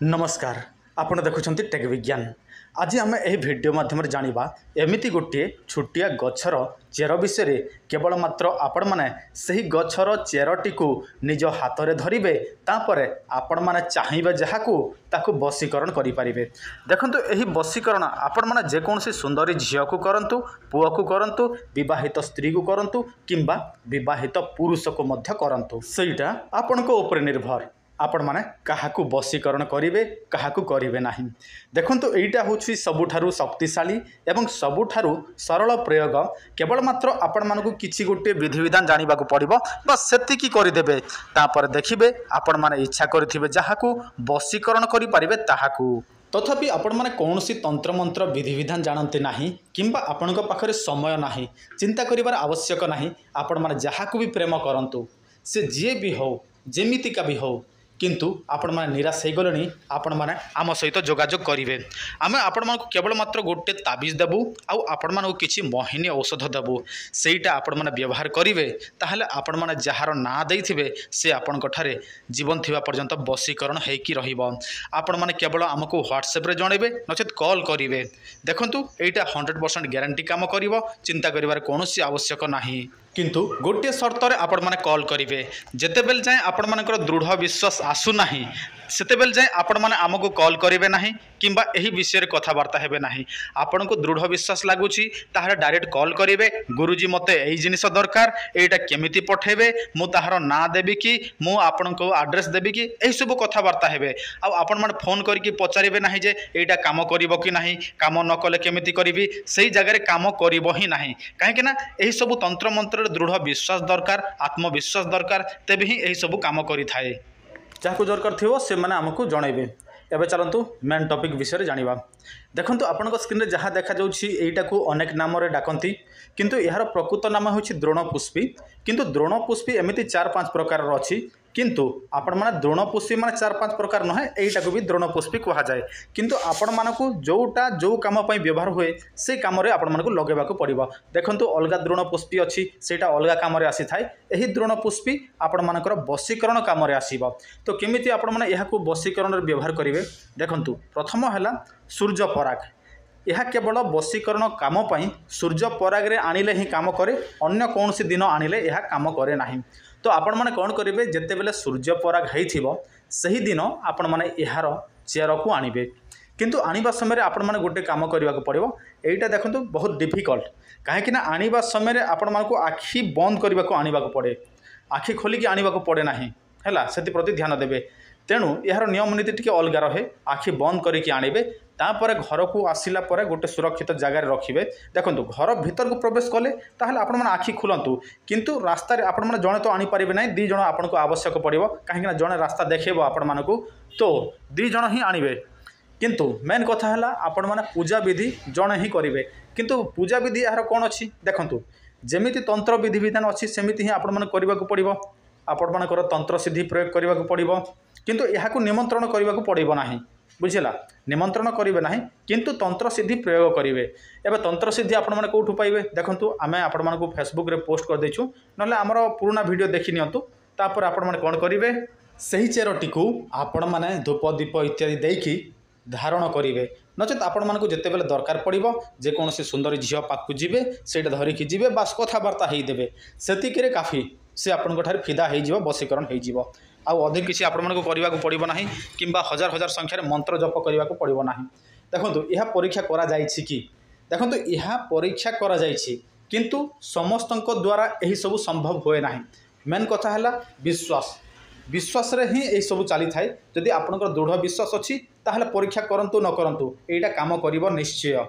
नमस्कार आपण देखुं टेक विज्ञान। आज आम यह भिडियो माध्यम जाना एमती गोटे छोटिया गछर चेर विषय केवल मात्र आपण मैंने से गछर चेरटी को निज हाथ में धरवे तापर आपण मैंने चाहिए जहाँ बशीकरण करें। देखो यही बशीकरण आपण मैंने जेकोसी सुंदरी झील को करंतु, पुओ को करंतु, विवाहित स्त्री को करंतु किंबा विवाहित पुरुष को मध्य करंतु, सेटा आपण को ऊपर निर्भर आपण माने काहाकू बशीकरण करेंगे काहाकू करेंगे नहीं। देखंतु एटा होछि सबुठारु शक्तिशाली एवं सबुठारु सरल प्रयोग। केवल मात्र आपण मानकू किछि गोटे विधि विधान जानिबा को पड़िबो, बस सेतिकी करिदेबे। तापर देखिबे आपण माने इच्छा करिथिबे जहाकू बशीकरण करि परिबे ताहाकू। तथापि आपण माने कौनसी तंत्र मंत्र विधि विधान जानते नहीं किंबा आपणक पाखरे समय नहीं, चिंता करिवार आवश्यक नहीं। आपण माने जहाकू भी प्रेम करंतु, से जे भी हो जेमितिका भी हो, किंतु आपण माने निराश हो गले आपण माने आम सहित जोगाजोग करेंगे। आम आपण मानक केवल मात्र गोटे ताबिज देबू आउ आपण मानक किछि मोहिनी औषध देबू, सेटा आपण माने व्यवहार करेंगे। ताहले आपण माने जहार ना देइथिबे से आपण ठारे जीवन थिबा पर्यंत बशीकरण हेकी रहिबो। आपण माने केवल आमको व्हाट्सएप रे जणेबे नचेत कॉल करेंगे। देखंतु एटा 100% ग्यारंटी काम करिवो, चिंता करिवार कोनोसी आवश्यक नाही। किंतु गोटे शर्त आपण माने कॉल करेंगे, जेतेबेल जाए आपण मानकर दृढ़ विश्वास आसु नाही सेतेबेल जाए आपण माने आमको कॉल करेंगे नहीं किंबा एही विषय रे कथबार्ता हेबे नहीं। आपण को दृढ़ विश्वास लागुची ताहार डायरेक्ट कॉल करेंगे, गुरुजी मते एई जिनिस दरकार, एटा केमिति पठेबे, मु ताहार ना देबी कि मु आपण को एड्रेस देबी कि, एही सब कथबार्ता हेबे। आ आपण माने फोन करके पचारिबे नहीं जे एटा काम करिवो कि नहीं, काम न कले केमिति करिवि, सेही जगह रे काम करिवो ही नहीं। काहेकि ना एही सब तंत्र मंत्र दृढ़ विश्वास दरकार, आत्मविश्वास दरकार, तेबे ही एही सब काम करि थाए। जहाँ दरकार थो से मैंने आमको जनइबे। एवं चलतु मेन टॉपिक विषय जानिबा। देखंतु आपनक स्क्रीन रे जहाँ देखा जाउछि एटा को अनेक नाम रे डाकंती, किंतु यार प्रकृत नाम होछि द्रोणपुष्पी। किंतु द्रोणपुष्पी एमिति 4-5 प्रकार अछि, किंतु आपण माने द्रोणपुष्पी माने 4-5 प्रकार नहे, एटा को भी द्रोणपुष्पी कहा जाए। किंतु आपण मानकू जोटा जो काम पई व्यवहार हुए से काम रे आपण मानकू लगेबा को पड़िबो। देखंतु अलगा द्रोणपुष्पी अछि, सेटा अलगा काम रे आसी थाए। एही द्रोणपुष्पी आपण मानकर बशीकरण काम रे आसीबो। तो केमिति आपण माने एहा को बशीकरण रे व्यवहार करिवे। देखंतु प्रथम हैला सूर्य पराग। यह केवल बशीकरण काम पई सूर्य पराग रे आनिले ही काम करे, अन्य कौनसी दिन आनिले यह काम करे नाही। तो आपण माने कौन करेंगे, जितेबेले सूर्य पराग होइथिबो सही दिन आपण माने यार चेयर को आनिबे। किंतु आनिबा समय आपण माने गोटे काम करबा को पड़िबो। एटा देखंतु बहुत डिफिकल्ट, काहेकि ना आनिबा समय आपण मानकू आखि बंद करबा को आनिबा को पड़े, आखि खोली कि आनिबा को पड़े नाही हैला, सेति प्रति ध्यान देबे। तेणु यार नियम नीति टिके अलगा रहे, आखि बंद करके आनिबे। तापर घर को आसिला परे गोटे सुरक्षित जगार रखिबे। देखंतु घर भीतर को प्रवेश कले ताहले आपण माने आखि खुलंतु, किंतु रास्ता रे आपण माने जणे तो आनी परिबे नाही, 2 जण आपण को आवश्यक पड़िबो। काहेकि ना जणे रास्ता देखेबो आपण मानकू, तो 2 जण ही आनिबे। किंतु मेन कथा हैला आपण माने पूजा विधि जणे ही करिवे। किंतु पूजा विधि यार कोन अछि, देखंतु जेमिति तंत्र विधि विधान अछि सेमिति ही आपण माने करबा को पड़िबो। आपण मानकर तंत्र सिद्धि प्रयोग करबा को पड़िबो, किंतु यहा को निमंत्रण करबा को पड़िबो नाही। बुझिला, निमंत्रण करेंगे ना किंतु तंत्र सिद्धि प्रयोग करेंगे। एवं तंत्र सिद्धि आपण मैंने कौटू पाइबे, देखंतु आमे आपण मानकू फेसबुक रे पोस्ट कर देछु, नले हमर पुराना वीडियो देखि नियंतु। तापर आपण माने कोन करिवे, सही चेरटी को आपण माने धूप दीप इत्यादि देकी धारण करेंगे। नचेत आपण मानकू जेतेबेले दरकार पड़िबो जे कोनोसी सुंदर झील पाखु जिवे, सेटा धरिकी जिवे, बास कथबार्ता हेई देबे, सेतिके काफी से आपण ठारे फिदा हेई जिवो, बशीकरण हेई जिवो। आउ अधिक किसी आपण मानकू करबा को पड़िबो नाही, किंबा हजार हजार संख्या रे मंत्र जप करबा को पड़िबो नाही। देखंतु यह परीक्षा करा जायछि कि, देखंतु यह परीक्षा करा जायछि, किंतु समस्तक द्वारा यही सब संभव होए नाही। मेन कथा हैला विश्वास, विश्वास रे ही यही सब चली थाए। जदि आपनकर दृढ़ विश्वास अछि ताहले परीक्षा करंतु न करंतु एटा काम करिवो निश्चय।